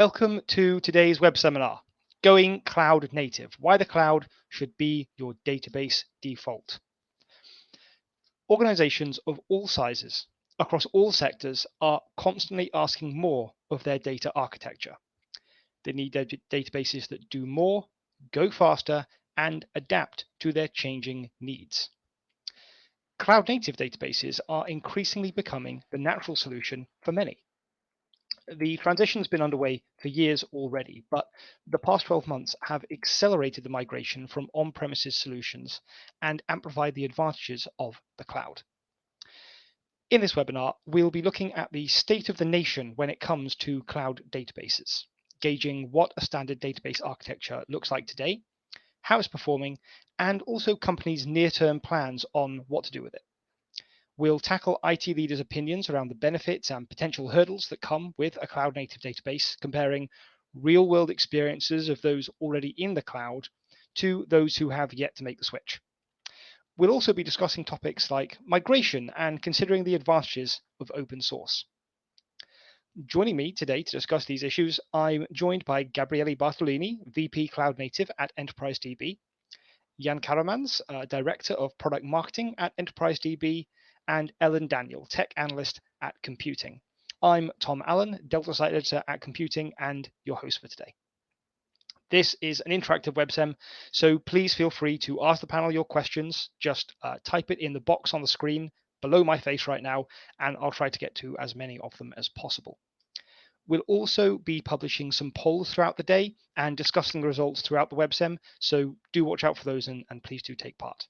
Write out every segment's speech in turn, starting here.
Welcome to today's web seminar, Going Cloud Native, Why the Cloud Should Be Your Database Default. Organizations of all sizes, across all sectors, are constantly asking more of their data architecture. They need databases that do more, go faster, and adapt to their changing needs. Cloud-native databases are increasingly becoming the natural solution for many. The transition's been underway for years already, but the past 12 months have accelerated the migration from on-premises solutions and amplified the advantages of the cloud. In this webinar, we'll be looking at the state of the nation when it comes to cloud databases, gauging what a standard database architecture looks like today, how it's performing, and also companies' near-term plans on what to do with it. We'll tackle IT leaders' opinions around the benefits and potential hurdles that come with a cloud-native database, comparing real-world experiences of those already in the cloud to those who have yet to make the switch. We'll also be discussing topics like migration and considering the advantages of open source. Joining me today to discuss these issues, I'm joined by Gabriele Bartolini, VP Cloud Native at Enterprise DB, Jan Karamans, Director of Product Marketing at Enterprise DB, and Ellen Daniel, Tech Analyst at Computing. I'm Tom Allen, Delta Site Editor at Computing, and your host for today. This is an interactive websem, so please feel free to ask the panel your questions. Just type it in the box on the screen below my face right now, and I'll try to get to as many of them as possible. We'll also be publishing some polls throughout the day and discussing the results throughout the websem, so do watch out for those and please do take part.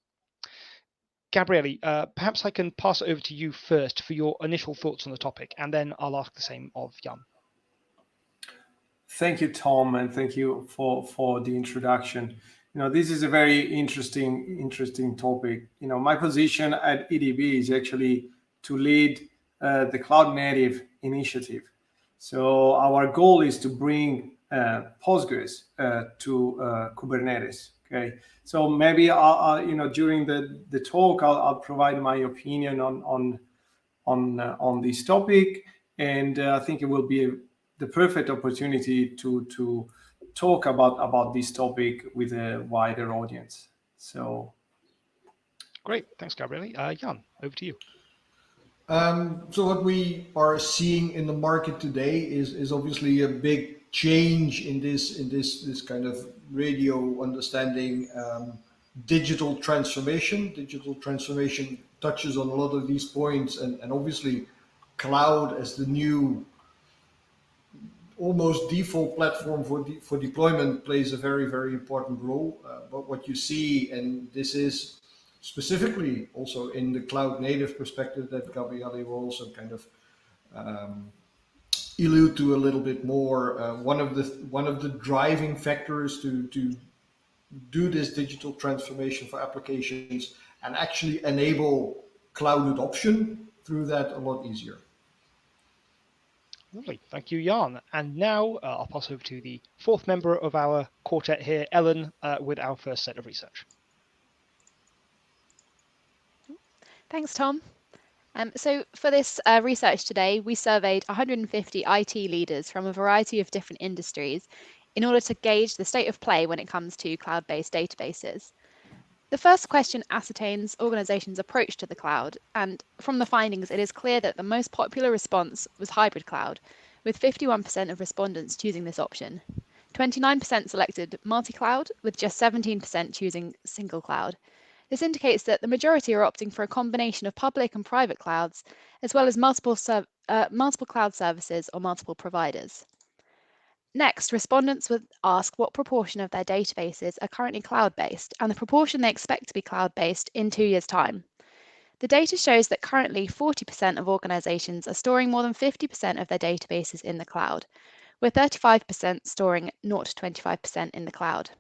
Gabriele, perhaps I can pass it over to you first for your initial thoughts on the topic, and then I'll ask the same of Jan. Thank you, Tom, and thank you for the introduction. This is a very interesting topic. My position at EDB is actually to lead the Cloud Native initiative. So our goal is to bring Postgres to Kubernetes. Okay, so maybe during the talk I'll provide my opinion on this topic, and I think it will be the perfect opportunity to talk about this topic with a wider audience. So great, thanks, Gabriele. Jan, over to you. So what we are seeing in the market today is obviously a big change in this kind of radio understanding. Digital transformation. Digital transformation touches on a lot of these points, and obviously cloud as the new almost default platform for deployment plays a very important role. But what you see, and this is specifically also in the cloud native perspective that Gabriele will also kind of allude to a little bit more. One of the driving factors to do this digital transformation for applications and actually enable cloud adoption through that a lot easier. Lovely, thank you, Jan. And now I'll pass over to the fourth member of our quartet here, Ellen, with our first set of research. Thanks, Tom. So for this research today, we surveyed 150 IT leaders from a variety of different industries in order to gauge the state of play when it comes to cloud-based databases. The first question ascertains organizations' approach to the cloud, and from the findings, it is clear that the most popular response was hybrid cloud, with 51% of respondents choosing this option. 29% selected multi-cloud, with just 17% choosing single cloud. This indicates that the majority are opting for a combination of public and private clouds, as well as multiple cloud services or multiple providers. Next, respondents would ask what proportion of their databases are currently cloud-based and the proportion they expect to be cloud-based in 2 years' time. The data shows that currently 40% of organizations are storing more than 50% of their databases in the cloud, with 35% storing 0 to 25% in the cloud.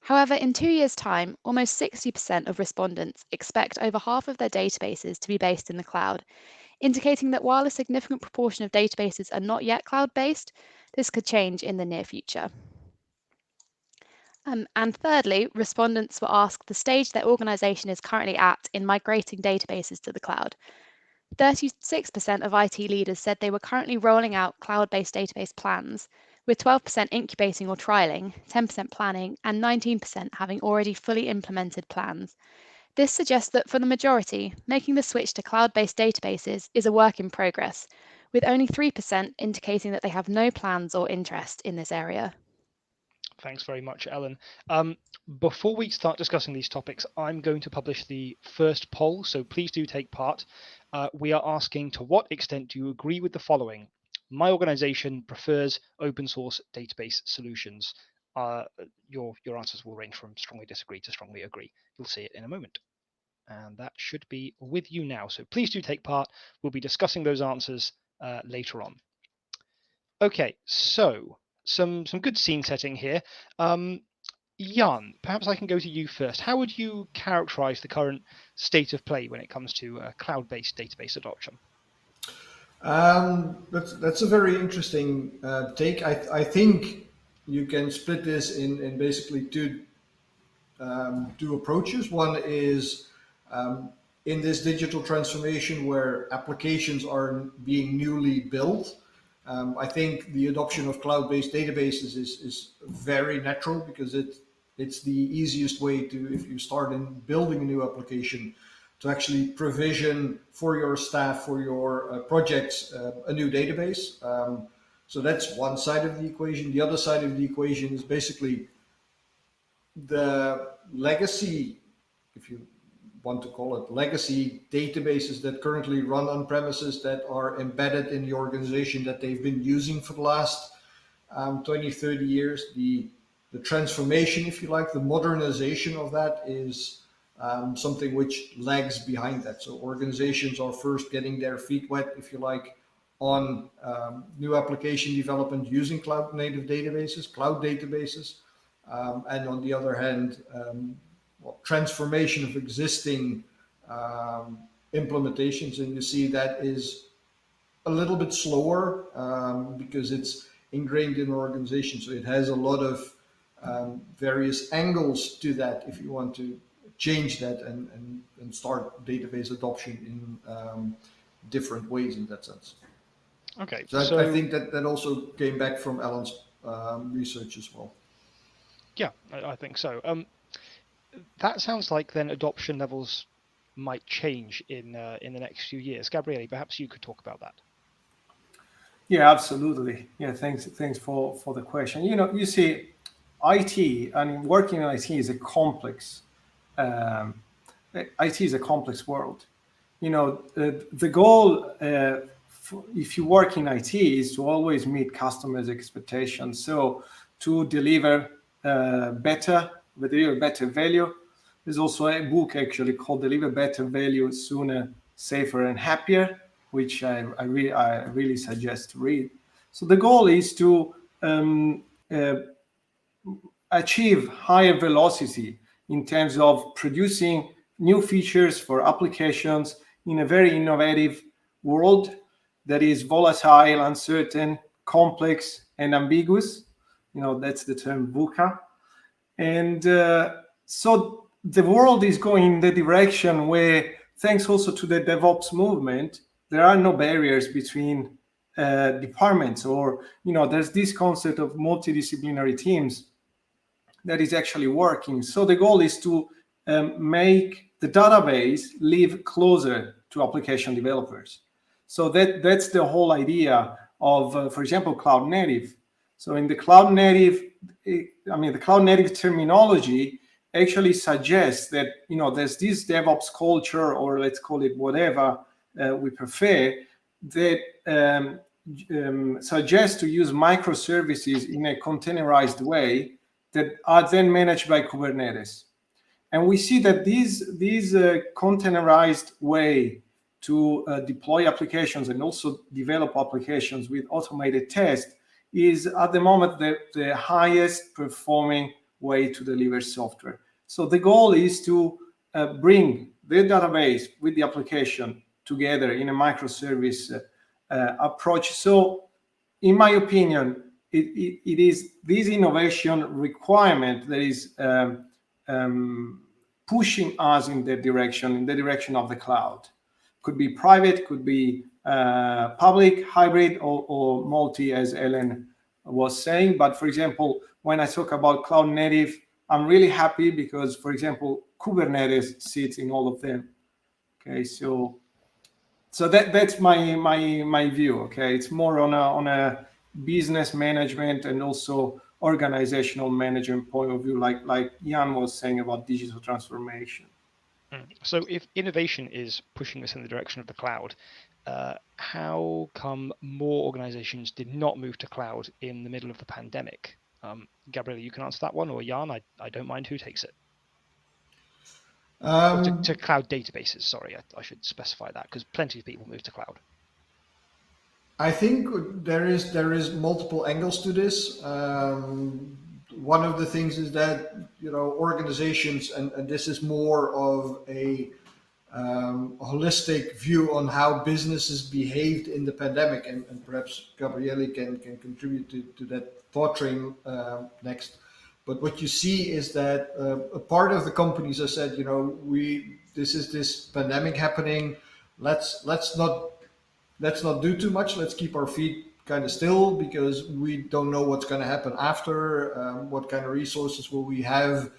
However, in 2 years' time, almost 60% of respondents expect over half of their databases to be based in the cloud, indicating that while a significant proportion of databases are not yet cloud-based, this could change in the near future. And thirdly, respondents were asked the stage their organization is currently at in migrating databases to the cloud. 36% of IT leaders said they were currently rolling out cloud-based database plans, with 12% incubating or trialing, 10% planning, and 19% having already fully implemented plans. This suggests that for the majority, making the switch to cloud-based databases is a work in progress, with only 3% indicating that they have no plans or interest in this area. Thanks very much, Ellen. Before we start discussing these topics, I'm going to publish the first poll, so please do take part. We are asking, to what extent do you agree with the following? My organization prefers open source database solutions. Your answers will range from strongly disagree to strongly agree. You'll see it in a moment. And that should be with you now. So please do take part. We'll be discussing those answers later on. Okay, so some good scene setting here. Jan, perhaps I can go to you first. How would you characterize the current state of play when it comes to cloud-based database adoption? That's a very interesting take. I think you can split this in basically two approaches. One is in this digital transformation where applications are being newly built. I think the adoption of cloud-based databases is very natural because it's the easiest way to, if you start in building a new application, to actually provision for your staff, for your projects, a new database. So that's one side of the equation. The other side of the equation is basically the legacy, if you want to call it legacy, databases that currently run on premises that are embedded in the organization that they've been using for the last 20, 30 years. The transformation, if you like, the modernization of that is something which lags behind that. So organizations are first getting their feet wet, if you like, on new application development using cloud native databases, cloud databases. And on the other hand, transformation of existing implementations, and you see that is a little bit slower because it's ingrained in an organization. So it has a lot of various angles to that if you want to change that and start database adoption in different ways in that sense. Okay. So I think that also came back from Alan's research as well. Yeah, I think so. That sounds like then adoption levels might change in the next few years. Gabriele, perhaps you could talk about that. Yeah, absolutely. Yeah, thanks for the question. You see, IT, I mean, working in IT is a complex. IT is a complex world. The goal, if you work in IT, is to always meet customers' expectations. So to deliver better value. There's also a book actually called Deliver Better Value Sooner, Safer and Happier, which I really suggest to read. So the goal is to achieve higher velocity in terms of producing new features for applications in a very innovative world that is volatile, uncertain, complex, and ambiguous. That's the term VUCA. And so the world is going in the direction where, thanks also to the DevOps movement, there are no barriers between departments, or there's this concept of multidisciplinary teams that is actually working. So the goal is to make the database live closer to application developers. So that's the whole idea of, for example, cloud native. So in the cloud native, the cloud native terminology actually suggests that there's this DevOps culture, or let's call it whatever we prefer, that suggests to use microservices in a containerized way that are then managed by Kubernetes. And we see that these containerized way to deploy applications and also develop applications with automated tests is at the moment the highest performing way to deliver software. So the goal is to bring the database with the application together in a microservice approach. So in my opinion, it is this innovation requirement that is pushing us in the direction of the cloud. Could be private, could be public, hybrid, or multi, as Ellen was saying. But for example, when I talk about cloud native, I'm really happy because, for example, Kubernetes sits in all of them. Okay, so that's my view. Okay, it's more on a business management and also organizational management point of view, like Jan was saying about digital transformation. So if innovation is pushing us in the direction of the cloud, how come more organizations did not move to cloud in the middle of the pandemic? Gabriele, you can answer that one, or Jan, I don't mind who takes it. To cloud databases, sorry, I should specify that, because plenty of people move to cloud. I think there is multiple angles to this. One of the things is that, you know, organizations, and this is more of a holistic view on how businesses behaved in the pandemic, and perhaps Gabriele can contribute to that thought train next. But what you see is that a part of the companies have said, you know, this is this pandemic happening. Let's not do too much. Let's keep our feet kind of still, because we don't know what's going to happen after. What kind of resources will we have?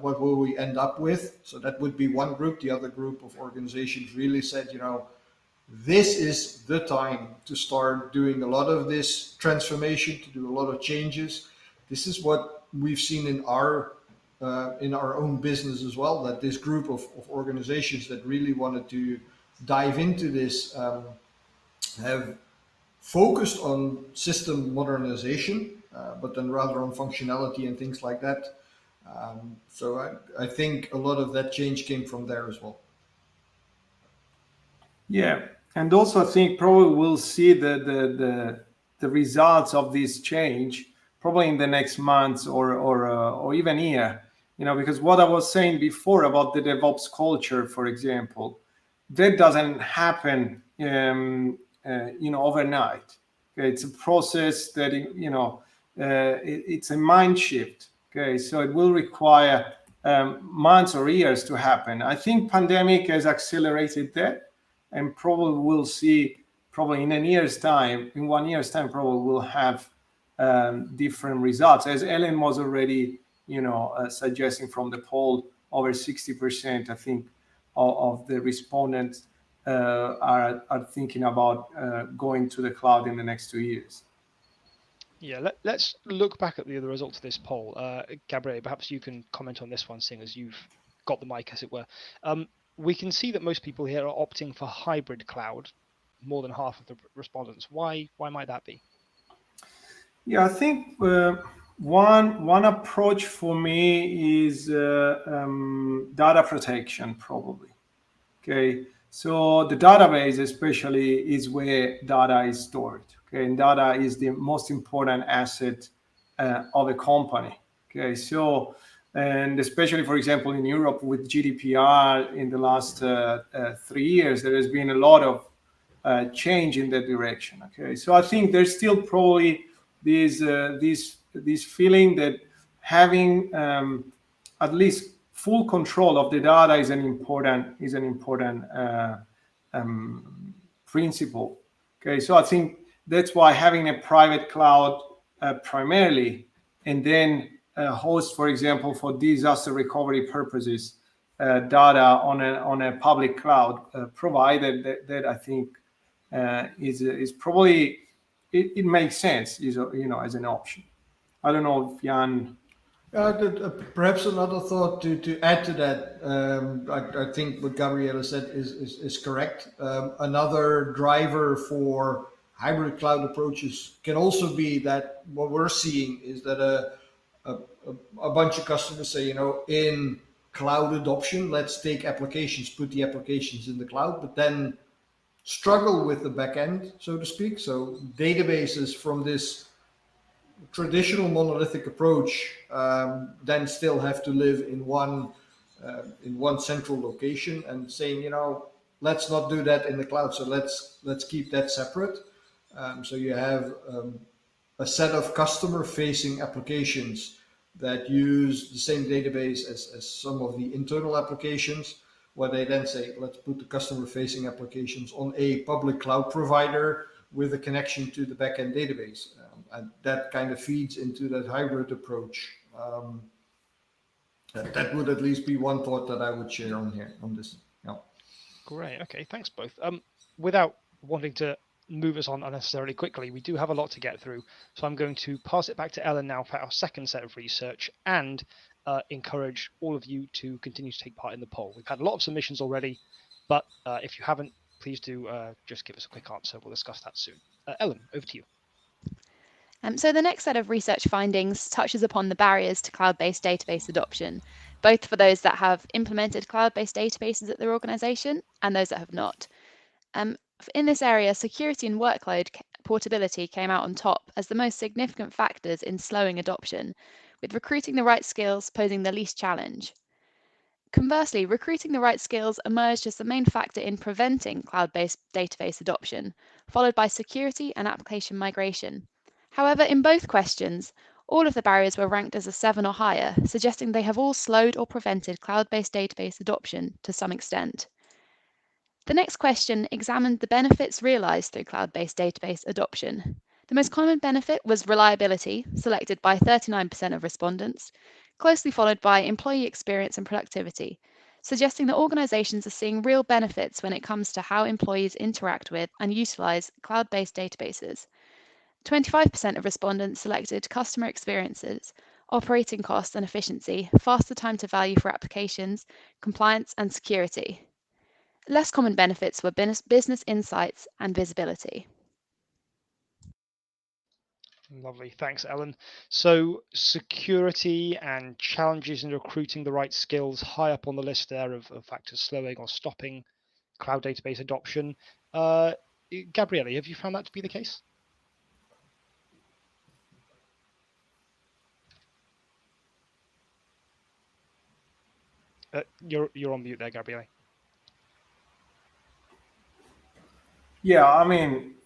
What will we end up with? So that would be one group. The other group of organizations really said, you know, this is the time to start doing a lot of this transformation, to do a lot of changes. This is what we've seen in our own business as well, that this group of organizations that really wanted to dive into this have focused on system modernization, but then rather on functionality and things like that. So I think a lot of that change came from there as well. Yeah, and also I think probably we'll see the results of this change probably in the next months or even year. You know, because what I was saying before about the DevOps culture, for example, that doesn't happen overnight. Okay, it's a process that it's a mind shift. Okay, so it will require months or years to happen. I think pandemic has accelerated that, and probably we'll see probably in 1 year's time, probably we'll have different results. As Ellen was already suggesting from the poll, over 60%, I think, of the respondents are thinking about going to the cloud in the next 2 years. Yeah, let's look back at the other results of this poll. Gabriele, perhaps you can comment on this one, seeing as you've got the mic, as it were. We can see that most people here are opting for hybrid cloud, more than half of the respondents. Why might that be? Yeah, I think one approach for me is data protection, probably. Okay, so the database especially is where data is stored. Okay, and data is the most important asset of a company. Okay, so, and especially, for example, in Europe with GDPR in the last 3 years, there has been a lot of change in that direction. Okay, so I think there's still probably this feeling that having at least full control of the data is an important principle. Okay, so I think that's why having a private cloud primarily, and then host, for example, for disaster recovery purposes, data on a public cloud provided that I think is probably it makes sense, as an option. I don't know if Jan. Perhaps another thought to add to that. I think what Gabriele said is correct. Another driver for hybrid cloud approaches can also be that what we're seeing is that a bunch of customers say, in cloud adoption, let's take applications, put the applications in the cloud, but then struggle with the back end, so to speak. So databases from this traditional monolithic approach then still have to live in one central location, and saying, let's not do that in the cloud. So let's keep that separate. So you have a set of customer-facing applications that use the same database as some of the internal applications, where they then say, let's put the customer-facing applications on a public cloud provider with a connection to the backend database. And that kind of feeds into that hybrid approach. That would at least be one thought that I would share on here on this. Yeah. Great. Okay. Thanks both. Without wanting to move us on unnecessarily quickly, we do have a lot to get through. So I'm going to pass it back to Ellen now for our second set of research and encourage all of you to continue to take part in the poll. We've had a lot of submissions already, but if you haven't, please do just give us a quick answer. We'll discuss that soon. Ellen, over to you. So the next set of research findings touches upon the barriers to cloud-based database adoption, both for those that have implemented cloud-based databases at their organization and those that have not. In this area, security and workload portability came out on top as the most significant factors in slowing adoption, with recruiting the right skills posing the least challenge. Conversely, recruiting the right skills emerged as the main factor in preventing cloud-based database adoption, followed by security and application migration. However, in both questions, all of the barriers were ranked as a 7 or higher, suggesting they have all slowed or prevented cloud-based database adoption to some extent. The next question examined the benefits realized through cloud-based database adoption. The most common benefit was reliability, selected by 39% of respondents, closely followed by employee experience and productivity, suggesting that organizations are seeing real benefits when it comes to how employees interact with and utilize cloud-based databases. 25% of respondents selected customer experiences, operating costs and efficiency, faster time to value for applications, compliance, and security. Less common benefits were business insights and visibility. Lovely. Thanks, Ellen. So security and challenges in recruiting the right skills high up on the list there of factors slowing or stopping cloud database adoption. Gabriele, have you found that to be the case? You're on mute there, Gabriele. Yeah, I mean,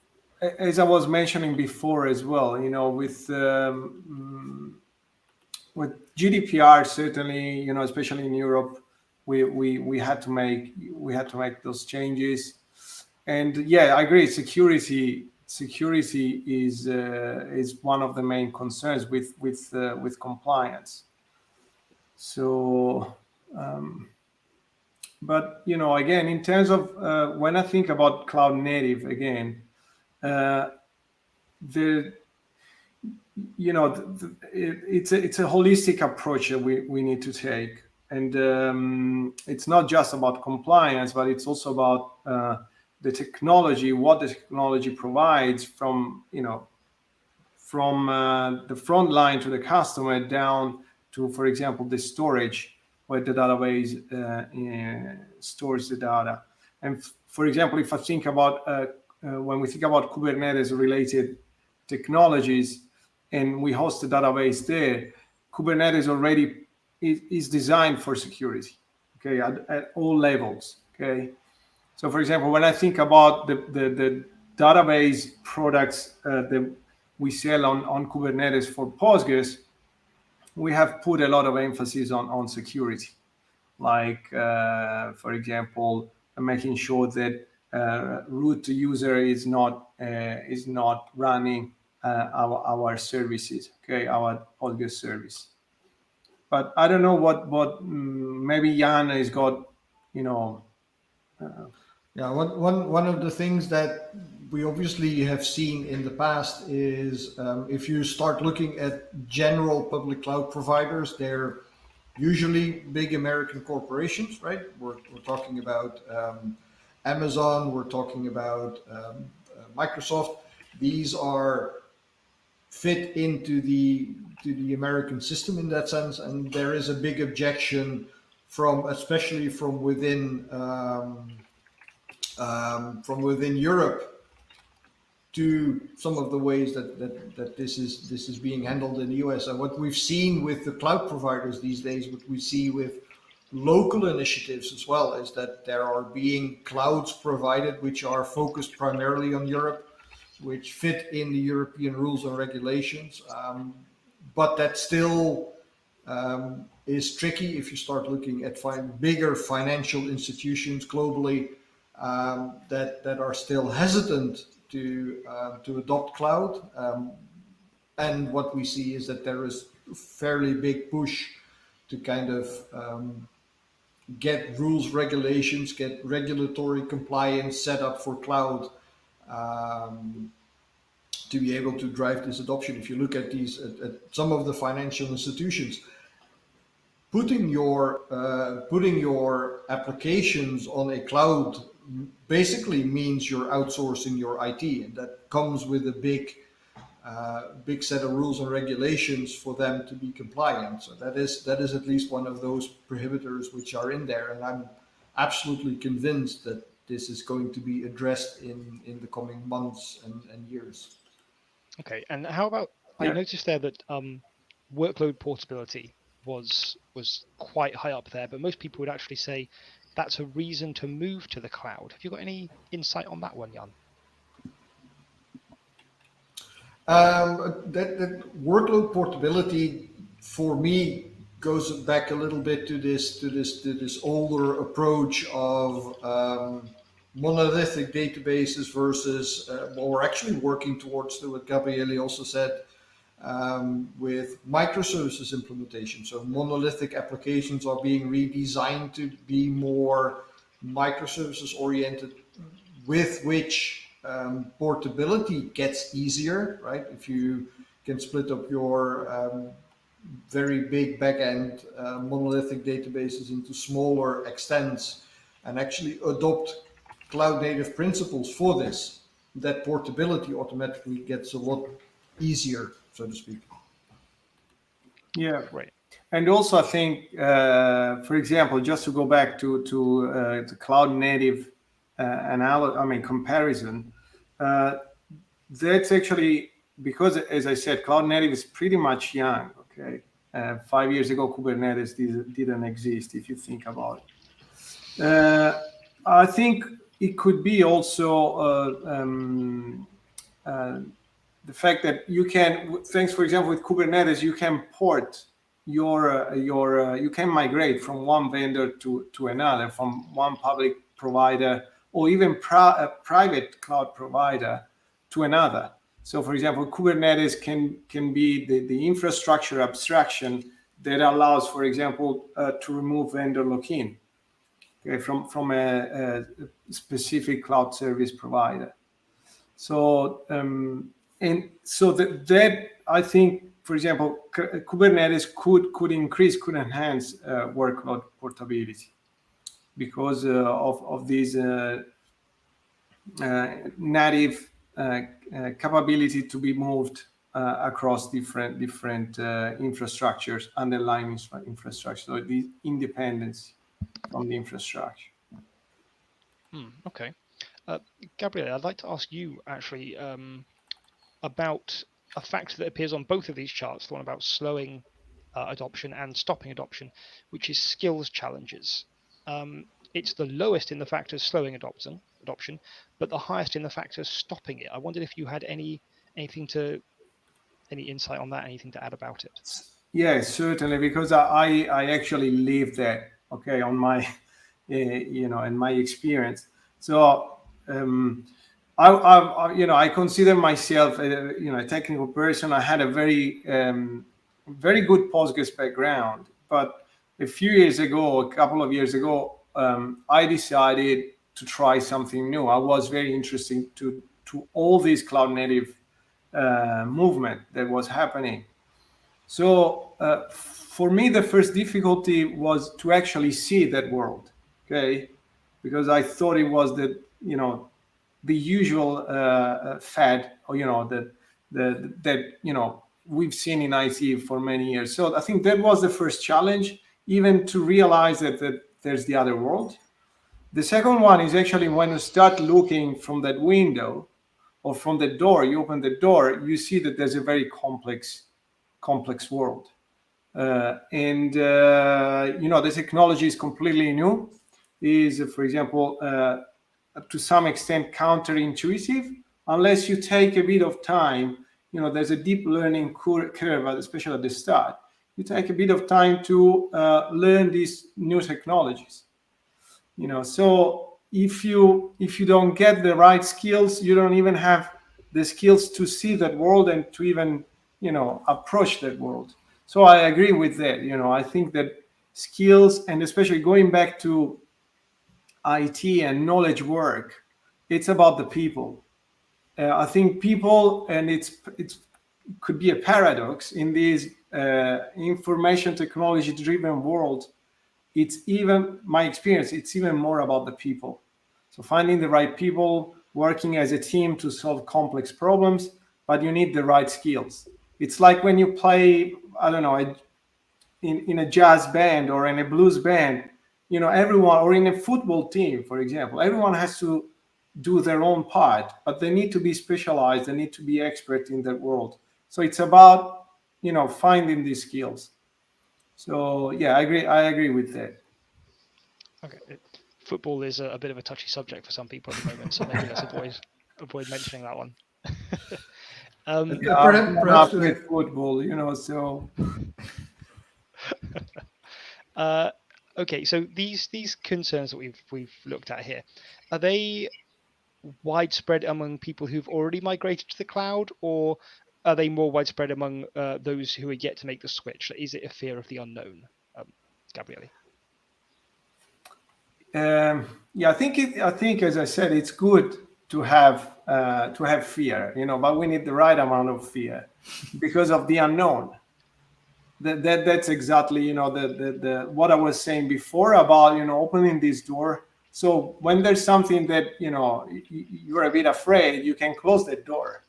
as I was mentioning before as well, you know, with GDPR, certainly, you know, especially in Europe, we had to make those changes, and yeah, I agree. Security is one of the main concerns with compliance. So. But you know, again, in terms of when I think about cloud native, again, it's a holistic approach that we need to take, and it's not just about compliance, but it's also about the technology, what the technology provides from the front line to the customer down to, for example, the storage, where the database stores the data. And for example, if I think about when we think about Kubernetes related technologies and we host a database there, Kubernetes already is designed for security, okay, at all levels, okay. So for example, when I think about the database products that we sell on Kubernetes for Postgres, we have put a lot of emphasis on security, like for example, making sure that root user is not running our services, okay, our Postgres service. But I don't know what maybe Jan has got, you know. Yeah, one of the things that we obviously have seen in the past is if you start looking at general public cloud providers, they're usually big American corporations, right? We're talking about Amazon, we're talking about Microsoft. These are fit into the American system in that sense, and there is a big objection especially from within Europe to some of the ways that this is being handled in the US. And what we've seen with the cloud providers these days, what we see with local initiatives as well, is that there are being clouds provided which are focused primarily on Europe, which fit in the European rules and regulations, but that still is tricky if you start looking at bigger financial institutions globally that are still hesitant to adopt cloud. And what we see is that there is a fairly big push to kind of get rules, regulations, get regulatory compliance set up for cloud, um, to be able to drive this adoption. If you look at at some of the financial institutions, putting your applications on a cloud basically means you're outsourcing your IT, and that comes with a big set of rules and regulations for them to be compliant. So that is at least one of those prohibitors which are in there, and I'm absolutely convinced that this is going to be addressed in the coming months and years. Okay, and how about, I noticed there that workload portability was quite high up there, but most people would actually say that's a reason to move to the cloud. Have you got any insight on that one, Jan? That workload portability for me goes back a little bit to this older approach of monolithic databases versus what we're actually working towards, what Gabriele also said, with microservices implementation. So monolithic applications are being redesigned to be more microservices oriented, with which portability gets easier, right? If you can split up your very big backend monolithic databases into smaller extents and actually adopt cloud native principles for this, that portability automatically gets a lot easier, so to speak. Yeah, right. And also, I think, for example, just to go back to the cloud native comparison, that's actually because, as I said, cloud native is pretty much young. Okay, 5 years ago, Kubernetes didn't exist. If you think about it, I think it could be also the fact that you can, thanks, for example, with Kubernetes, you can port you can migrate from one vendor to another, from one public provider or even a private cloud provider to another. So, for example, Kubernetes can be the infrastructure abstraction that allows, for example, to remove vendor lock-in, okay, from a specific cloud service provider. So, and so that I think, for example, Kubernetes could enhance workload portability because of these native capability to be moved across different infrastructures, underlying infrastructure, so the independence from the infrastructure. Okay. Gabriele, I'd like to ask you actually about a factor that appears on both of these charts, the one about slowing adoption and stopping adoption, which is skills challenges. It's the lowest in the factors slowing adoption, but the highest in the factors stopping it. I wondered if you had any insight on that, anything to add about it. Yeah, certainly, because I actually lived that, okay, on my, in my experience. So, I consider myself, a technical person. I had a very good Postgres background, but a couple of years ago, I decided to try something new. I was very interested to all this cloud native movement that was happening. So for me, the first difficulty was to actually see that world, okay, because I thought it was the usual fad, or that we've seen in IT for many years. So I think that was the first challenge, even to realize that there's the other world. The second one is actually when you start looking from that window or from the door, you open the door, you see that there's a very complex world. The technology is completely new. Is, for example, to some extent counterintuitive, unless you take a bit of time. There's a deep learning curve, especially at the start. You take a bit of time to learn these new technologies. So if you don't get the right skills, you don't even have the skills to see that world and to even approach that world. So I agree with that. I think that skills, and especially going back to IT and knowledge work, it's about the people. I think people, and it could be a paradox in this information technology driven world. It's even my experience. It's even more about the people. So finding the right people, working as a team to solve complex problems, but you need the right skills. It's like when you play, I don't know, in a jazz band or in a blues band, everyone, or in a football team, for example, everyone has to do their own part, but they need to be specialized. They need to be expert in their world. So it's about, finding these skills. So yeah, I agree with that. Okay. Football is a bit of a touchy subject for some people at the moment, so maybe let's avoid mentioning that one. Perhaps with football, so. Okay, so these concerns that we've looked at here, are they widespread among people who've already migrated to the cloud, or are they more widespread among those who are yet to make the switch? Is it a fear of the unknown, Gabriele? Yeah, I think as I said, it's good to have fear, but we need the right amount of fear because of the unknown. That's exactly the what I was saying before about opening this door. So when there's something that you're a bit afraid, you can close that door.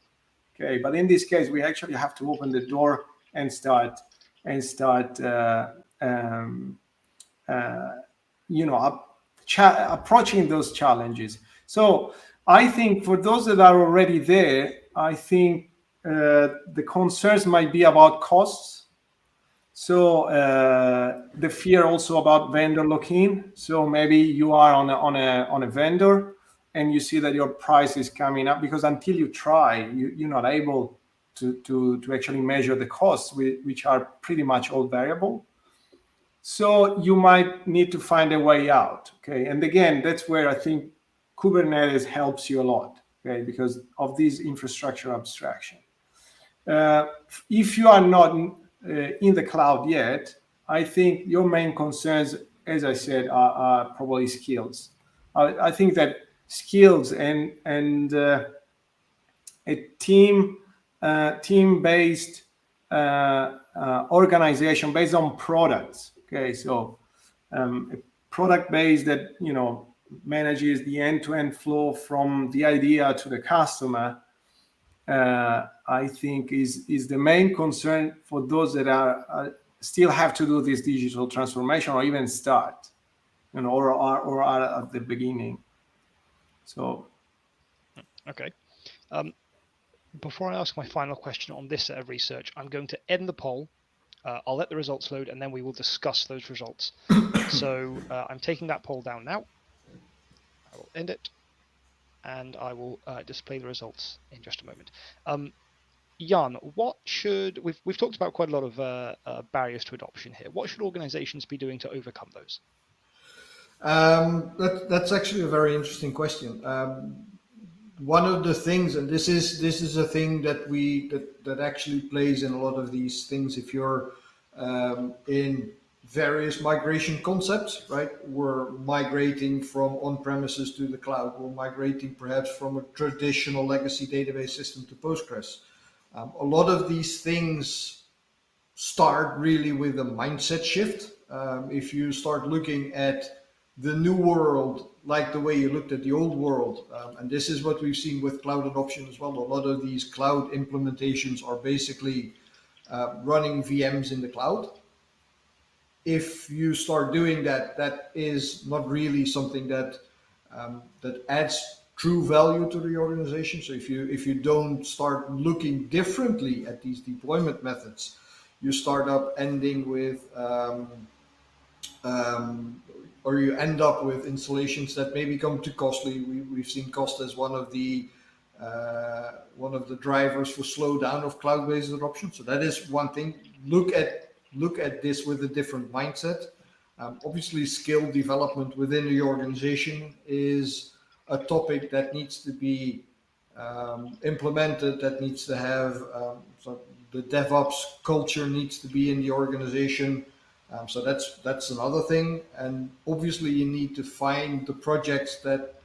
Okay, but in this case, we actually have to open the door and start approaching those challenges. So I think for those that are already there, I think the concerns might be about costs. So the fear also about vendor lock-in. So maybe you are on a vendor and you see that your price is coming up, because until you try, you're not able to actually measure the costs, which are pretty much all variable. So you might need to find a way out. Okay, and again, that's where I think Kubernetes helps you a lot. Okay, because of this infrastructure abstraction. If you are not in the cloud yet, I think your main concerns, as I said, are probably skills. I think that skills and a team-based organization based on products. Okay, so a product base that manages the end-to-end flow from the idea to the customer. I think is the main concern for those that are still have to do this digital transformation or even start, or are at the beginning. So, okay. Before I ask my final question on this set of research, I'm going to end the poll. I'll let the results load, and then we will discuss those results. So I'm taking that poll down now. I will end it, and I will display the results in just a moment. Jan, we've talked about quite a lot of barriers to adoption here. What should organizations be doing to overcome those? That's actually a very interesting question. One of the things, and this is a thing that actually plays in a lot of these things. If you're in various migration concepts, right? We're migrating from on-premises to the cloud. We're migrating perhaps from a traditional legacy database system to Postgres. A lot of these things start really with a mindset shift. If you start looking at the new world like the way you looked at the old world, and this is what we've seen with cloud adoption as well. A lot of these cloud implementations are basically running VMs in the cloud. If you start doing that, that is not really something that that adds true value to the organization. So if you don't start looking differently at these deployment methods, you start up ending with or you end up with installations that may become too costly. We've seen cost as one of the drivers for slowdown of cloud-based adoption. So that is one thing. Look at this with a different mindset. Obviously, skill development within the organization is a topic that needs to be implemented, that needs to have the DevOps culture needs to be in the organization. So that's another thing. And obviously you need to find the projects that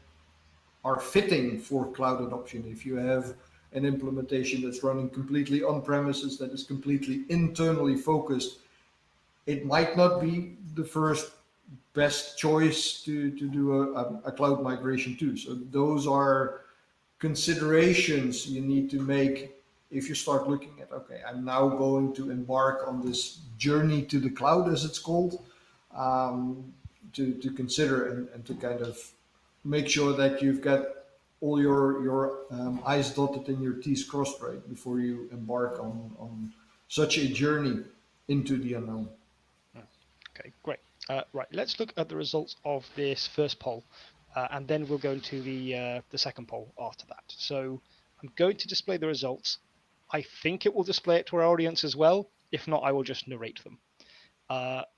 are fitting for cloud adoption. If you have an implementation that's running completely on premises, that is completely internally focused, it might not be the first best choice to do a cloud migration to. So those are considerations you need to make if you start looking at, okay, I'm now going to embark on this journey to the cloud, as it's called, to consider and to kind of make sure that you've got all your I's dotted and your T's crossed, right, before you embark on such a journey into the unknown. Okay, great. Right, let's look at the results of this first poll, and then we'll go into the second poll after that. So I'm going to display the results. I think it will display it to our audience as well. If not, I will just narrate them.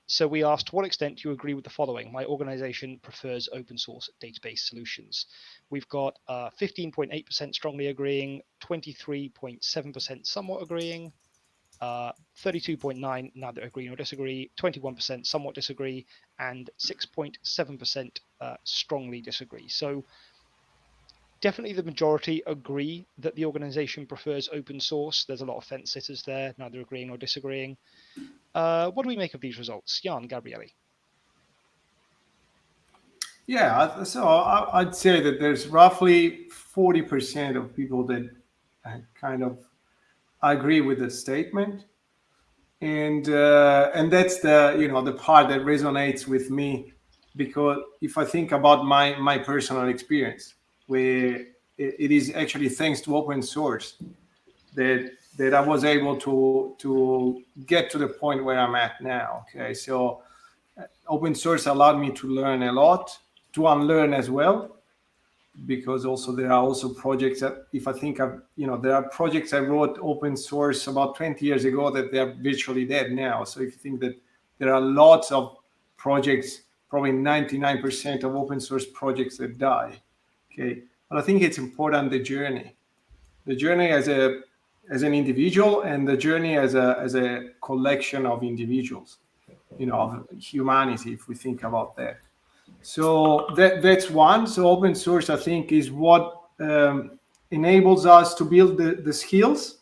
So we asked, to what extent do you agree with the following? My organization prefers open source database solutions. We've got 15.8% strongly agreeing, 23.7% somewhat agreeing, 32.9% neither agree nor disagree, 21% somewhat disagree, and 6.7% strongly disagree. So definitely the majority agree that the organization prefers open source. There's a lot of fence sitters there, neither agreeing nor disagreeing. What do we make of these results? Jan, Gabriele? Yeah, so I'd say that there's roughly 40% of people that kind of agree with the statement, and that's the part that resonates with me, because if I think about my personal experience, where it is actually thanks to open source that I was able to get to the point where I'm at now. Okay, so open source allowed me to learn a lot, to unlearn as well, because also there are also projects that, if I think of, there are projects I wrote open source about 20 years ago that they're virtually dead now. So if you think that there are lots of projects, probably 99% of open source projects that die. Okay, but I think it's important the journey as an individual, and the journey as a collection of individuals, of humanity, if we think about that. So that's one. So open source, I think, is what enables us to build the skills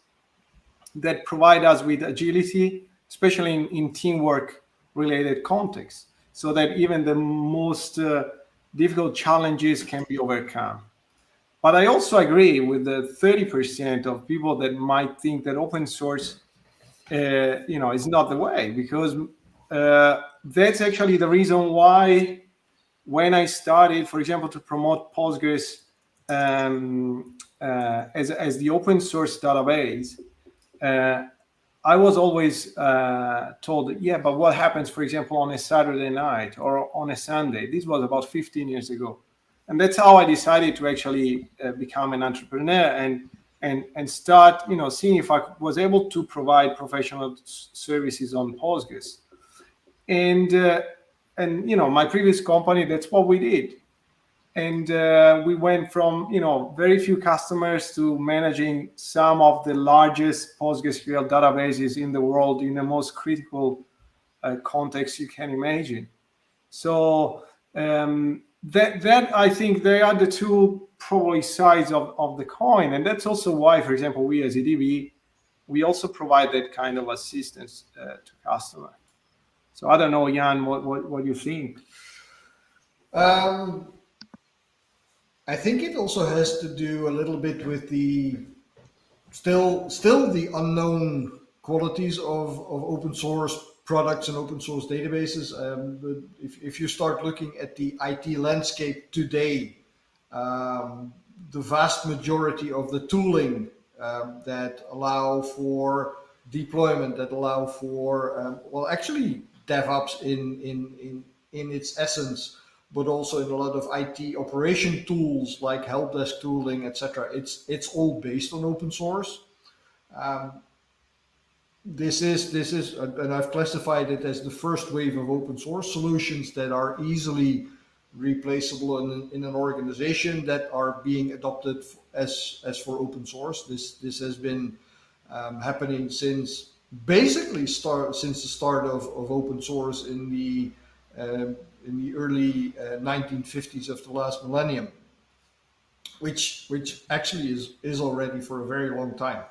that provide us with agility, especially in teamwork related contexts, so that even the most difficult challenges can be overcome. But I also agree with the 30% of people that might think that open source, is not the way, because that's actually the reason why, when I started, for example, to promote Postgres as the open source database, I was always told, yeah, but what happens, for example, on a Saturday night or on a Sunday? This was about 15 years ago. And that's how I decided to actually become an entrepreneur and start, seeing if I was able to provide professional services on Postgres. And my previous company, that's what we did. And we went from, very few customers to managing some of the largest PostgreSQL databases in the world in the most critical context you can imagine. So that I think they are the two probably sides of the coin. And that's also why, for example, we as EDB, we also provide that kind of assistance to customers. So I don't know, Jan, what you think? I think it also has to do a little bit with the still the unknown qualities of open source products and open source databases. But if you start looking at the IT landscape today, the vast majority of the tooling that allow for deployment, that allow for actually DevOps in its essence, but also in a lot of IT operation tools like help desk tooling, etc. It's all based on open source. This is, and I've classified it as the first wave of open source solutions that are easily replaceable in an organization, that are being adopted as for open source. This has been happening since basically since the start of open source in the early 1950s of the last millennium, which actually is already for a very long time.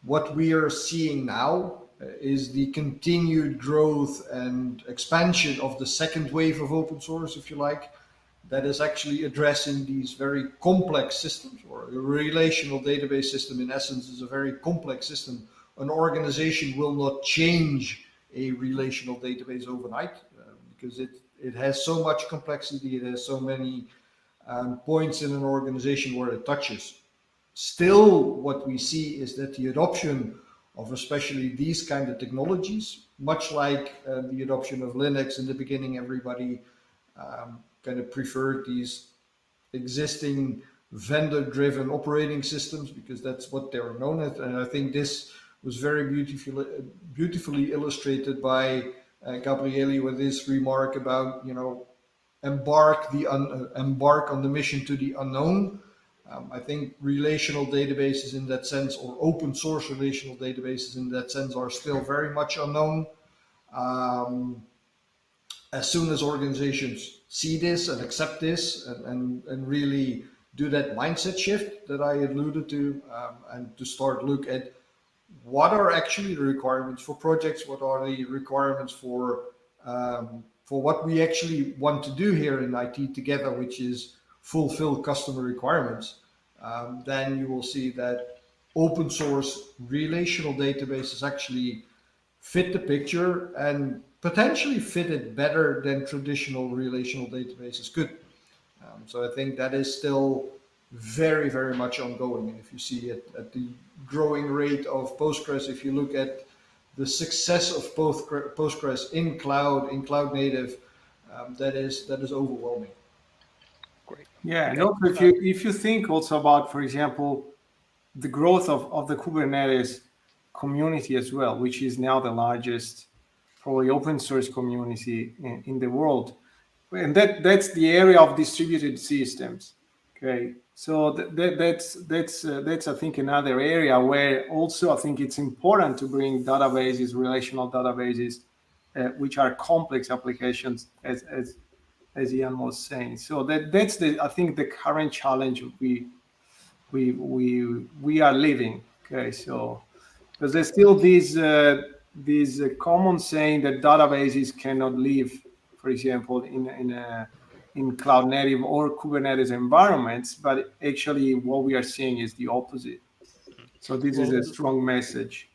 What we are seeing now is the continued growth and expansion of the second wave of open source, if you like, that is actually addressing these very complex systems. Or a relational database system, in essence, is a very complex system. An organization will not change a relational database overnight because it has so much complexity, it has so many points in an organization where it touches. Still, what we see is that the adoption of especially these kind of technologies, much like the adoption of Linux in the beginning, everybody kind of preferred these existing vendor-driven operating systems because that's what they were known as. And I think this was very beautifully illustrated by Gabriele with his remark about, embark on the mission to the unknown. I think relational databases in that sense, or open source relational databases in that sense, are still very much unknown. As soon as organizations see this and accept this and really do that mindset shift that I alluded to, and to start look at what are actually the requirements for projects, what are the requirements for what we actually want to do here in IT together, which is fulfill customer requirements, then you will see that open source relational databases actually fit the picture and potentially fit it better than traditional relational databases could. So I think that is still very, very much ongoing. And if you see it at the growing rate of Postgres, if you look at the success of Postgres in cloud native, that is overwhelming. Great. Yeah, and also if you think also about, for example, the growth of the Kubernetes community as well, which is now the largest probably open source community in the world, and that's the area of distributed systems. Okay, so that's I think another area where also I think it's important to bring databases, relational databases, which are complex applications, as Ian was saying. So that's I think the current challenge we are living. Okay, so because there's still this common saying that databases cannot live, for example, in cloud native or Kubernetes environments, but actually what we are seeing is the opposite. So this is a strong message.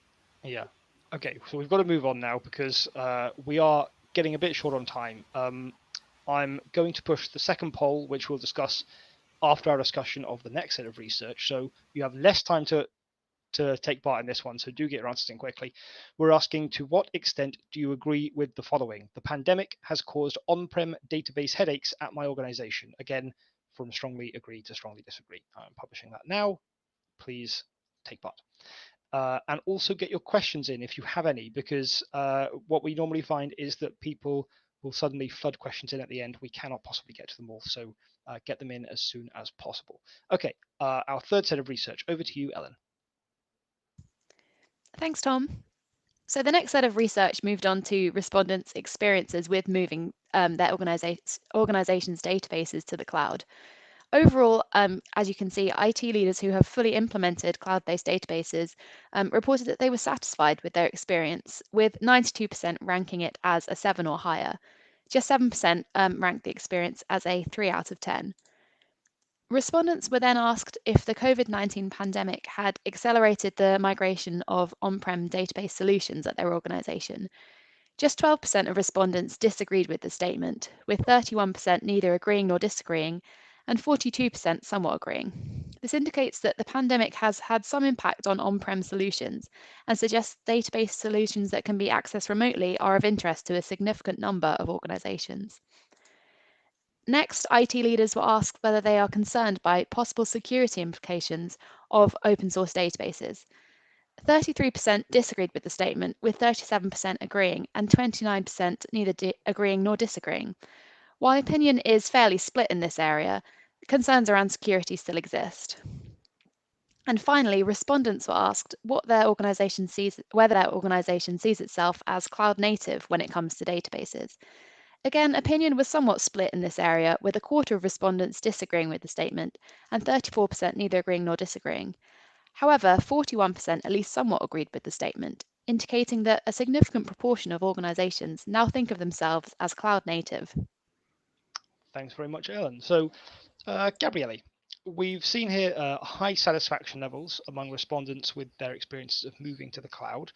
Yeah. Okay, so we've got to move on now because we are getting a bit short on time. I'm going to push the second poll, which we'll discuss after our discussion of the next set of research. So you have less time to take part in this one, so do get your answers in quickly. We're asking, to what extent do you agree with the following? The pandemic has caused on-prem database headaches at my organization. Again, from strongly agree to strongly disagree. I'm publishing that now. Please take part. And also get your questions in if you have any, because what we normally find is that people will suddenly flood questions in at the end. We cannot possibly get to them all, so get them in as soon as possible. Okay, our third set of research. Over to you, Ellen. Thanks, Tom. So the next set of research moved on to respondents' experiences with moving their organization's databases to the cloud. Overall, as you can see, IT leaders who have fully implemented cloud-based databases reported that they were satisfied with their experience, with 92% ranking it as a 7 or higher. Just 7% ranked the experience as a 3 out of 10. Respondents were then asked if the COVID-19 pandemic had accelerated the migration of on-prem database solutions at their organization. Just 12% of respondents disagreed with the statement, with 31% neither agreeing nor disagreeing, and 42% somewhat agreeing. This indicates that the pandemic has had some impact on on-prem solutions and suggests database solutions that can be accessed remotely are of interest to a significant number of organizations. Next, IT leaders were asked whether they are concerned by possible security implications of open source databases. 33% disagreed with the statement, with 37% agreeing and 29% neither agreeing nor disagreeing. While opinion is fairly split in this area, concerns around security still exist. And finally, respondents were asked whether their organization sees itself as cloud native when it comes to databases. Again, opinion was somewhat split in this area, with a quarter of respondents disagreeing with the statement and 34% neither agreeing nor disagreeing. However, 41% at least somewhat agreed with the statement, indicating that a significant proportion of organizations now think of themselves as cloud native. Thanks very much, Ellen. So, Gabriele, we've seen here high satisfaction levels among respondents with their experiences of moving to the cloud.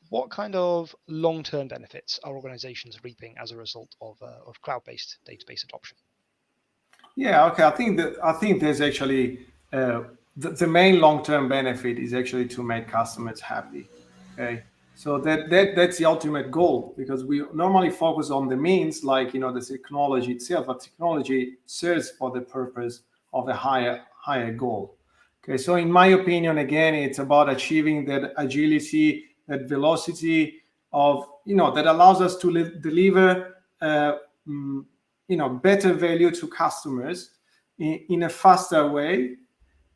What kind of long-term benefits are organizations reaping as a result of cloud-based database adoption? Yeah, okay. I think there's actually the main long-term benefit is actually to make customers happy. Okay, so that's the ultimate goal, because we normally focus on the means, like the technology itself, but technology serves for the purpose of a higher goal. Okay, so in my opinion, again, it's about achieving that agility, that velocity of that allows us to deliver better value to customers in a faster way,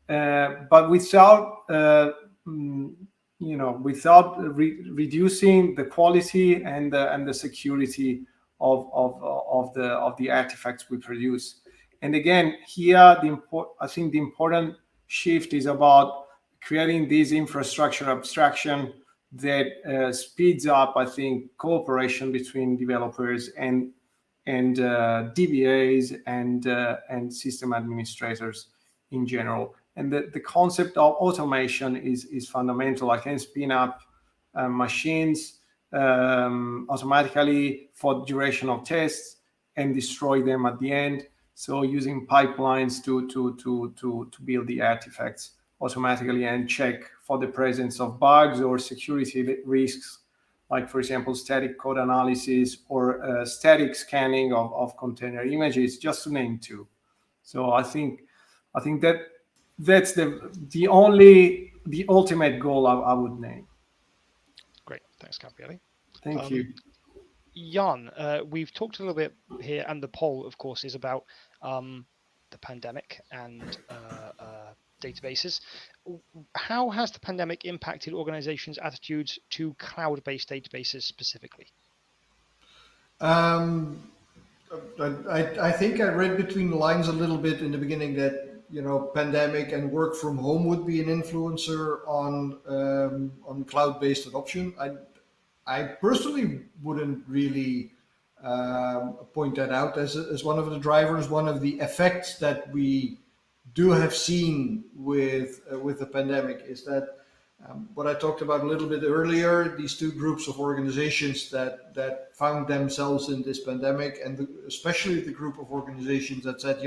but without reducing the quality and the security of the artifacts we produce. And again, here I think the important shift is about creating this infrastructure abstraction that speeds up, I think, cooperation between developers and DBAs and system administrators in general. And the concept of automation is fundamental. I can spin up machines automatically for duration of tests and destroy them at the end. So using pipelines to build the artifacts automatically and check for the presence of bugs or security risks, like, for example, static code analysis or static scanning of container images, just to name two. So I think that's the ultimate goal I would name. Great, thanks, Gabriele. Thank you. Jan, we've talked a little bit here, and the poll, of course, is about the pandemic and databases. How has the pandemic impacted organizations' attitudes to cloud-based databases specifically? I think I read between the lines a little bit in the beginning that pandemic and work from home would be an influencer on cloud-based adoption. I personally wouldn't really point that out as one of the drivers. One of the effects that we do have seen with the pandemic is that what I talked about a little bit earlier, these two groups of organizations that found themselves in this pandemic, and especially the group of organizations that said,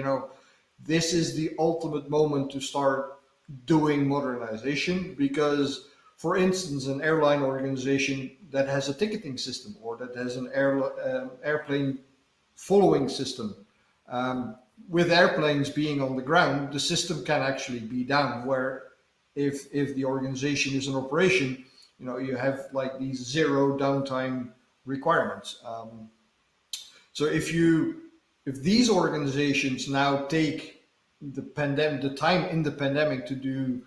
this is the ultimate moment to start doing modernization. Because, for instance, an airline organization that has a ticketing system or that has an airplane following system, with airplanes being on the ground, the system can actually be down, where if the organization is in operation, you have like these zero downtime requirements. So if these organizations now take the time in the pandemic to do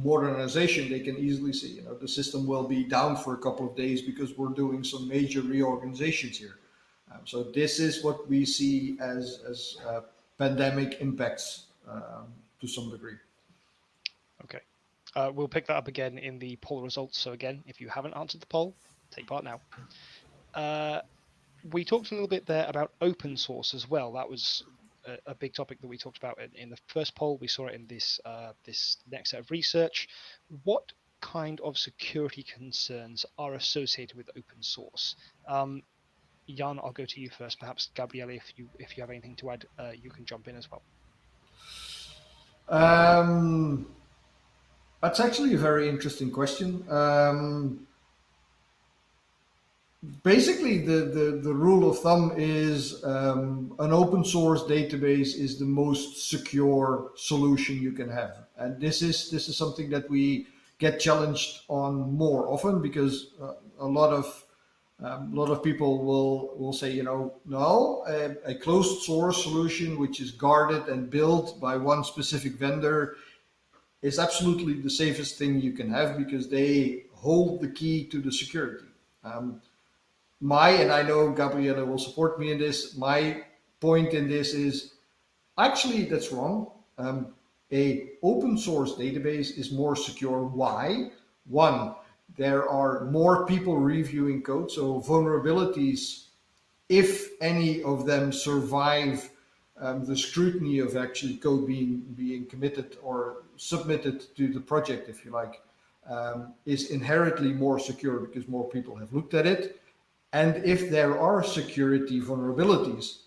modernization, they can easily see, the system will be down for a couple of days because we're doing some major reorganizations here. So this is what we see as pandemic impacts to some degree. Okay. We'll pick that up again in the poll results. So again, if you haven't answered the poll, take part now. We talked a little bit there about open source as well. That was a big topic that we talked about in the first poll. We saw it in this next set of research. What kind of security concerns are associated with open source? Jan, I'll go to you first. Perhaps Gabriele, if you have anything to add, you can jump in as well. That's actually a very interesting question. Basically, the rule of thumb is an open source database is the most secure solution you can have, and this is something that we get challenged on more often, because a lot of people will say, no, a closed source solution which is guarded and built by one specific vendor is absolutely the safest thing you can have because they hold the key to the security. And I know Gabriella will support me in this, my point in this is actually that's wrong. A open source database is more secure. Why? One, there are more people reviewing code, so vulnerabilities, if any of them survive the scrutiny of actually code being committed or submitted to the project, if you like, is inherently more secure because more people have looked at it. And if there are security vulnerabilities,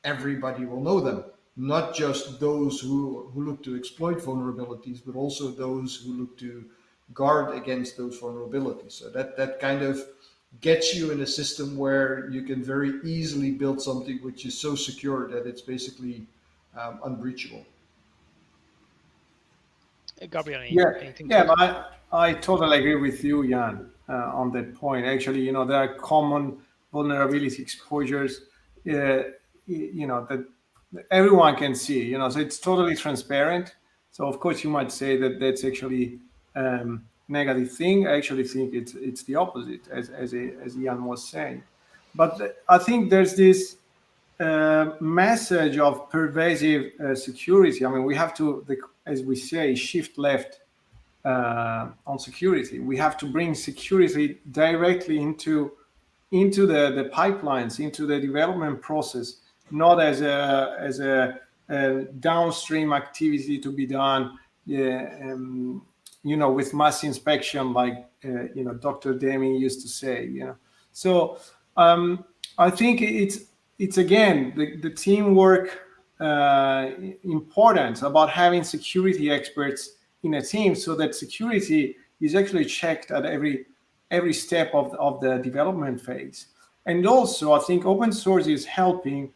everybody will know them, not just those who look to exploit vulnerabilities, but also those who look to guard against those vulnerabilities. So that kind of gets you in a system where you can very easily build something which is so secure that it's basically unbreachable. Gabriel, anything to Yeah, add? I totally agree with you, Jan, on that point. Actually, there are common vulnerability exposures, that everyone can see, so it's totally transparent. So of course you might say that that's actually negative thing. I actually think it's the opposite, as Jan was saying. But I think there's this message of pervasive security. I mean, we have to, as we say, shift left on security. We have to bring security directly into the pipelines, into the development process, not as a downstream activity to be done, with mass inspection, like Dr. Demi used to say. So I think it's again the teamwork importance about having security experts in a team, so that security is actually checked at every step of the development phase. And also, I think open source is helping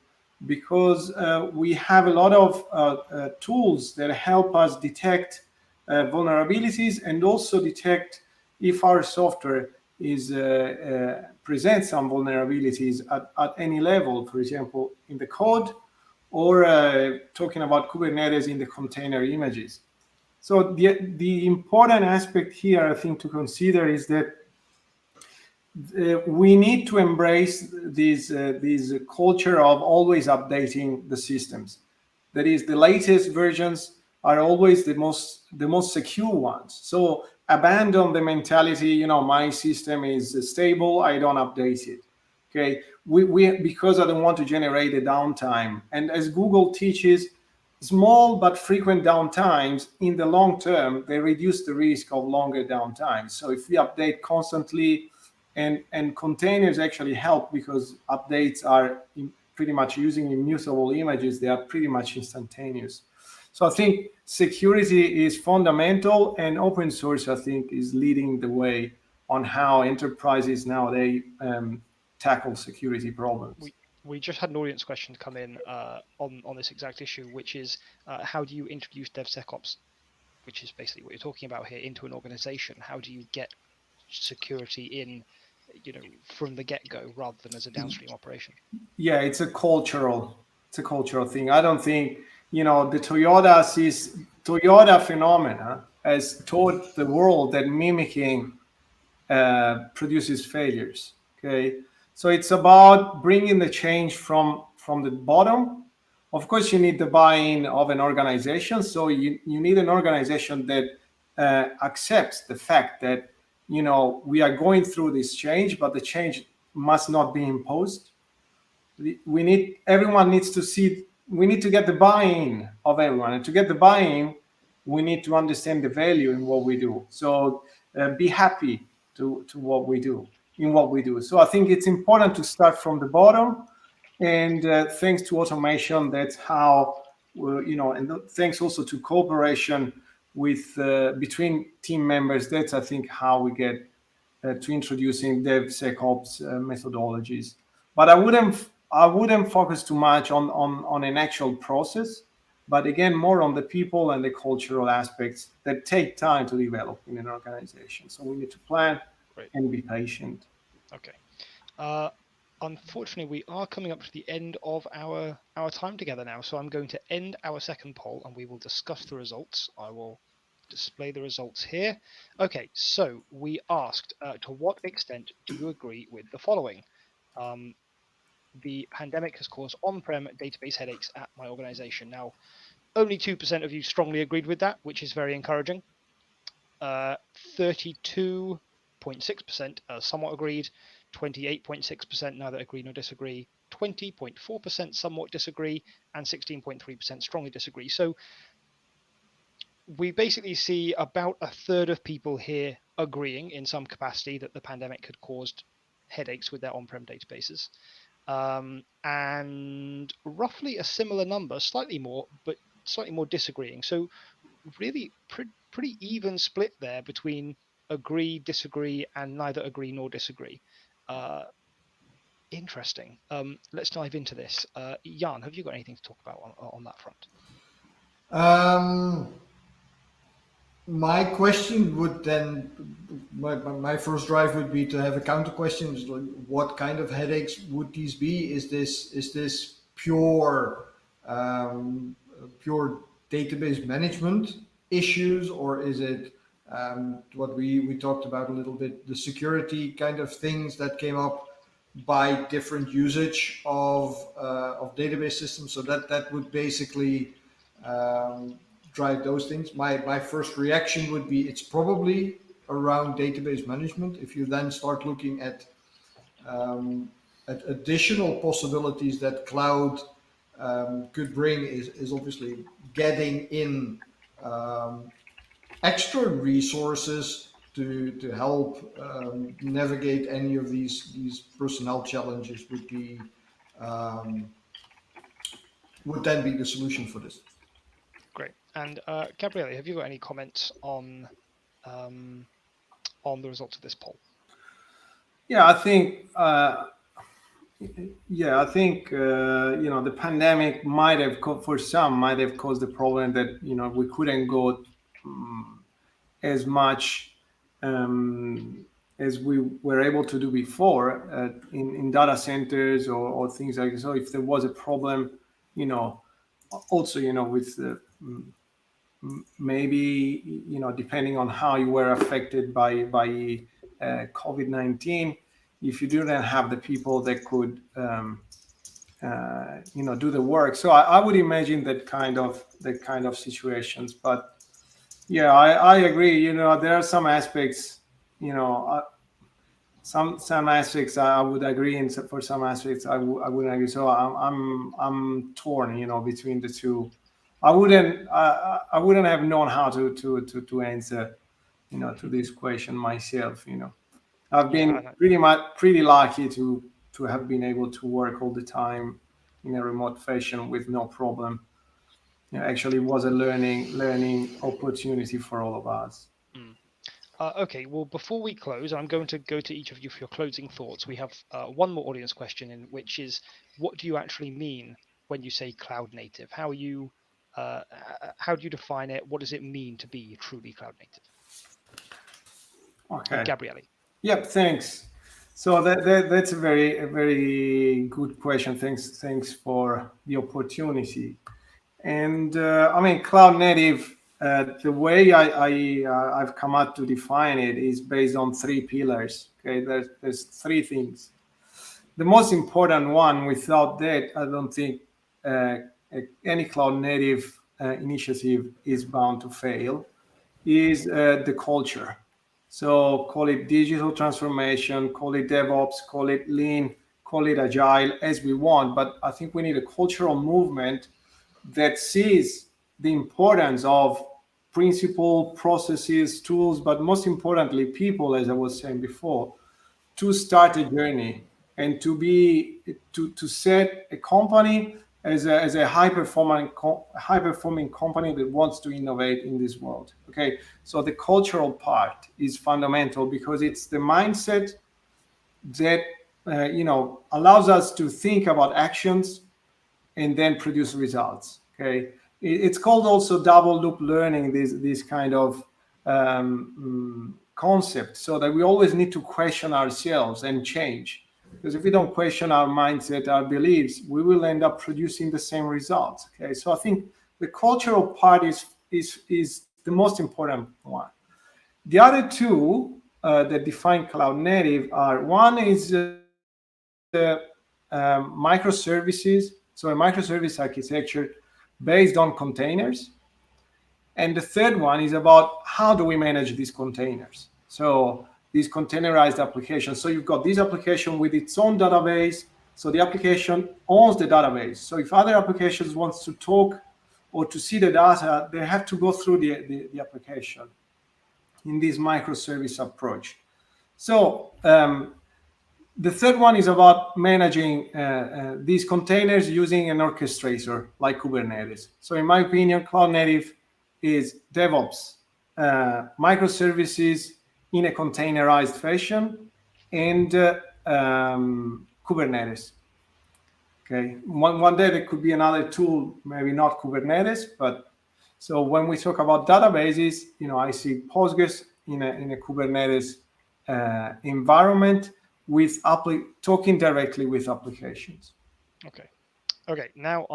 because we have a lot of tools that help us detect vulnerabilities and also detect if our software is presents some vulnerabilities at any level, for example, in the code, or talking about Kubernetes in the container images. So the important aspect here, I think, to consider is that we need to embrace this culture of always updating the systems. That is, the latest versions are always the most secure ones. So abandon the mentality, my system is stable, I don't update it. Okay, we because I don't want to generate a downtime. And as Google teaches, small but frequent downtimes in the long term, they reduce the risk of longer downtimes. So if we update constantly, and containers actually help because updates are pretty much using immutable images, they are pretty much instantaneous. So I think security is fundamental, and open source, I think, is leading the way on how enterprises nowadays tackle security problems. We just had an audience question come in on this exact issue, which is how do you introduce DevSecOps, which is basically what you're talking about here, into an organization? How do you get security in, from the get-go rather than as a downstream operation? Yeah, it's a cultural thing. I don't think the Toyota phenomena has taught the world that mimicking produces failures. Okay, so it's about bringing the change from the bottom. Of course, you need the buy-in of an organization. So you need an organization that accepts the fact that we are going through this change, but the change must not be imposed. Everyone needs to see. We need to get the buy-in of everyone, and to get the buy-in, we need to understand the value in what we do. So be happy to what we do in what we do. So I think it's important to start from the bottom, and thanks to automation, that's how and thanks also to cooperation with between team members. That's, I think, how we get to introducing DevSecOps methodologies. But I wouldn't focus too much on an actual process, but again, more on the people and the cultural aspects that take time to develop in an organization. So we need to plan and be patient. Okay. Unfortunately, we are coming up to the end of our time together now. So I'm going to end our second poll, and we will discuss the results. I will display the results here. Okay, so we asked, to what extent do you agree with the following? The pandemic has caused on-prem database headaches at my organization. Now, only 2% of you strongly agreed with that, which is very encouraging. 32.6% somewhat agreed, 28.6% neither agree nor disagree, 20.4% somewhat disagree, and 16.3% strongly disagree. So we basically see about a third of people here agreeing in some capacity that the pandemic had caused headaches with their on-prem databases. And roughly a similar number, slightly more disagreeing. So really pretty even split there between agree, disagree, and neither agree nor disagree. Interesting. Let's dive into this. Jan, have you got anything to talk about on that front? My question would then, my first drive would be to have a counter question. What kind of headaches would these be? Is this pure database management issues, or is it what we talked about a little bit, the security kind of things that came up by different usage of database systems? So that would basically drive those things. My first reaction would be it's probably around database management. If you then start looking at additional possibilities that cloud could bring, is obviously getting in extra resources to help navigate any of these personnel challenges would then be the solution for this. Great. And Gabriele, have you got any comments on the results of this poll? Yeah, I think the pandemic might have caused the problem that we couldn't go as much as we were able to do before in data centers or things like this. So if there was a problem, also with maybe depending on how you were affected by COVID-19, if you didn't have the people that could do the work. So I would imagine that kind of situations. But yeah, I agree. There are some aspects. Some aspects I would agree, and for some aspects I wouldn't agree. So I'm torn, between the two. I wouldn't have known how to answer, to this question myself. I've been pretty lucky to have been able to work all the time in a remote fashion with no problem. Actually, it was a learning opportunity for all of us. Okay, well, before we close, I'm going to go to each of you for your closing thoughts. We have one more audience question, which is, what do you actually mean when you say cloud native? How do you define it? What does it mean to be truly cloud native? Okay. Gabriele. Yep, thanks. So that's a very good question. Thanks for the opportunity. And cloud native. The way I've come out to define it is based on 3 pillars. Okay, there's 3 things. The most important one, without that, I don't think any cloud native initiative is bound to fail, is the culture. So call it digital transformation, call it DevOps, call it lean, call it agile, as we want. But I think we need a cultural movement that sees the importance of principle, processes, tools, but most importantly, people, as I was saying before, to start a journey and to set a company as a high performing company that wants to innovate in this world. Okay, so the cultural part is fundamental because it's the mindset that allows us to think about actions and then produce results. Okay, it's called also double loop learning, this kind of concept, so that we always need to question ourselves and change. Because if we don't question our mindset, our beliefs, we will end up producing the same results. Okay, so I think the cultural part is the most important one. The other two that define cloud native are, one is microservices, so a microservice architecture based on containers. And the third one is about how do we manage these containers. So these containerized applications. So you've got this application with its own database. So the application owns the database. So if other applications wants to talk or to see the data, they have to go through the application in this microservice approach. So the third one is about managing these containers using an orchestrator like Kubernetes. So in my opinion, cloud native is DevOps, microservices in a containerized fashion, and Kubernetes. Okay, one day there could be another tool, maybe not Kubernetes, but so when we talk about databases, I see Postgres in a Kubernetes environment with talking directly with applications. Okay. Now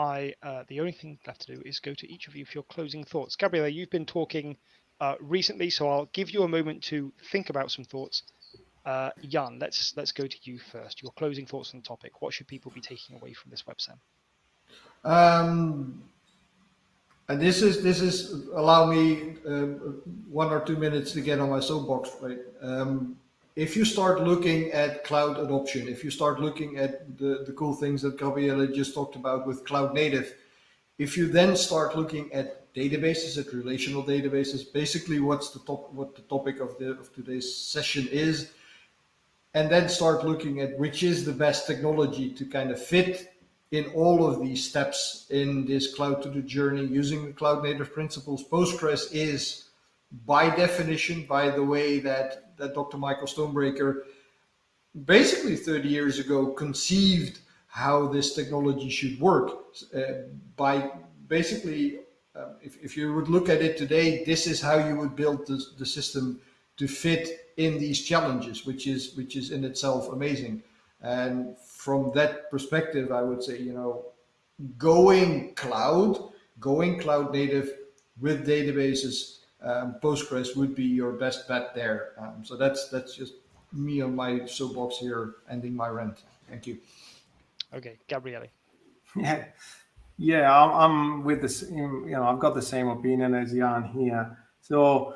the only thing left to do is go to each of you for your closing thoughts. Gabriele, you've been talking recently, so I'll give you a moment to think about some thoughts. Jan, let's go to you first. Your closing thoughts on the topic. What should people be taking away from this website? And this is allow me 1 or 2 minutes to get on my soapbox, right? If you start looking at cloud adoption, if you start looking at the cool things that Gabriele just talked about with cloud native, if you then start looking at databases, at relational databases, basically what the topic of today's session is, and then start looking at which is the best technology to kind of fit in all of these steps in this cloud to the journey using the cloud native principles. Postgres is, by definition, by the way that Dr. Michael Stonebreaker basically 30 years ago conceived how this technology should work. By basically, if you would look at it today, this is how you would build the system to fit in these challenges, which is in itself amazing. And from that perspective, I would say, going cloud native with databases, Postgres would be your best bet there. So that's just me on my soapbox here, ending my rant. Thank you. Okay, Gabriele. Yeah, I'm with this. I've got the same opinion as Jan here. So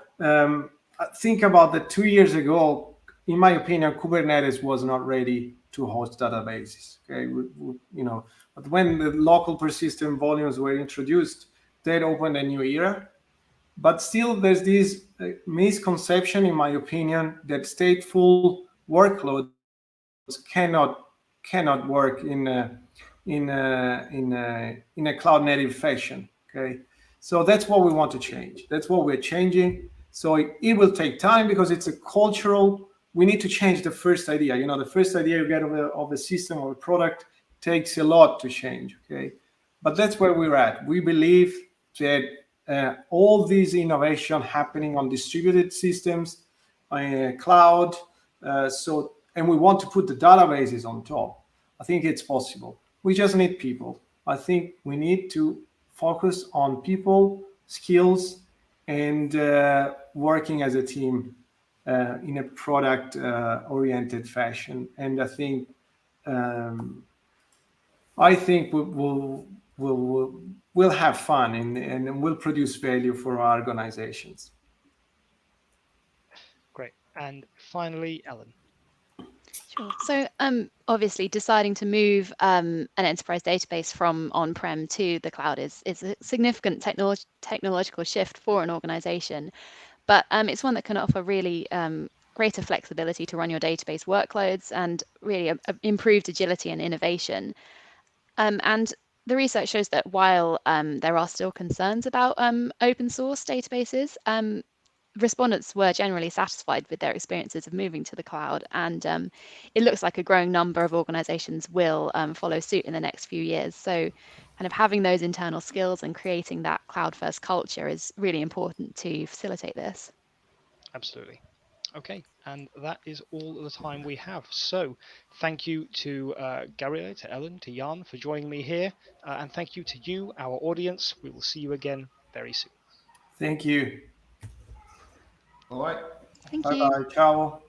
think about that 2 years ago. In my opinion, Kubernetes was not ready to host databases. Okay, but when the local persistent volumes were introduced, that opened a new era. But still, there's this misconception, in my opinion, that stateful workloads cannot work in a cloud native fashion. Okay, so that's what we want to change. That's what we're changing. So it will take time because it's a cultural. We need to change the first idea. The first idea you get of a system or a product takes a lot to change. Okay, but that's where we're at. We believe that all these innovation happening on distributed systems, cloud, and we want to put the databases on top. I think it's possible. We just need people. I think we need to focus on people, skills, and working as a team in a product-oriented fashion. And I think we'll have fun and we'll produce value for our organizations. Great. And finally, Ellen. Sure. So obviously deciding to move an enterprise database from on-prem to the cloud is a significant technological shift for an organization, but it's one that can offer really greater flexibility to run your database workloads and really improved agility and innovation. And the research shows that while there are still concerns about open source databases, respondents were generally satisfied with their experiences of moving to the cloud, and it looks like a growing number of organizations will follow suit in the next few years. So kind of having those internal skills and creating that cloud first culture is really important to facilitate this. Absolutely. Okay, and that is all the time we have. So thank you to Gabriele, to Ellen, to Jan for joining me here, and thank you to you, our audience. We will see you again very soon. Thank you. All right. Thank Bye you. bye. Ciao.